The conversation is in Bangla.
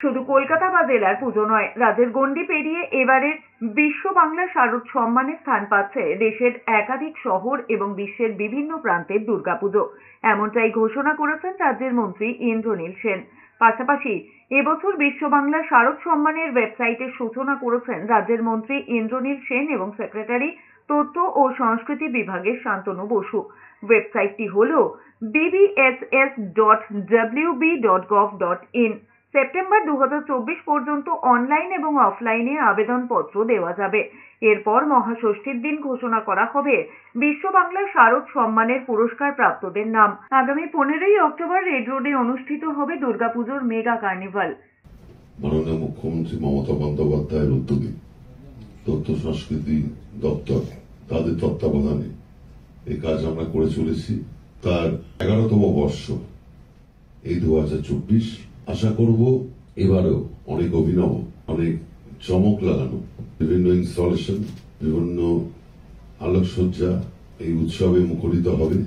শুধু কলকাতা বা জেলার পুজো নয়, রাজ্যের গণ্ডি পেরিয়ে এবারের বিশ্ব বাংলা শারদ সম্মানে স্থান পাচ্ছে দেশের একাধিক শহর এবং বিশ্বের বিভিন্ন প্রান্তের দুর্গাপুজো। এমনটাই ঘোষণা করেছেন রাজ্যের মন্ত্রী ইন্দ্রনীল সেন। পাশাপাশি এবছর বিশ্ব বাংলা শারদ সম্মানের ওয়েবসাইটের সূচনা করেছেন রাজ্যের মন্ত্রী ইন্দ্রনীল সেন এবং সেক্রেটারি তথ্য ও সংস্কৃতি বিভাগের শান্তনু বসু। ওয়েবসাইটটি হল bbss.wb.gov.in। সেপ্টেম্বর 2024 পর্যন্ত অনলাইন এবং অফলাইনে আবেদনপত্র দেওয়া যাবে। এরপর মহাষষ্ঠীর দিন ঘোষণা করা হবে বিশ্ব বাংলা শারদ সম্মানের পুরস্কার প্রাপ্তদের নাম। আগামী 15ই অক্টোবর রেড রোডে অনুষ্ঠিত হবে দুর্গাপুজোর মেগা কার্নিভাল। মাননীয় মুখ্যমন্ত্রী মমতা বন্দ্যোপাধ্যায়ের উদ্যোগে তথ্য সংস্কৃতি দপ্তর তাদের তত্ত্বাবধানে এই কাজ আমরা করে চলেছি। তার 11তম বর্ষ এই 2024। আশা করব এবারেও অনেক অভিনব, অনেক চমক লাগানো বিভিন্ন ইনস্টলেশন, বিভিন্ন আলোকসজ্জা এই উৎসবে মুখরিত হবে।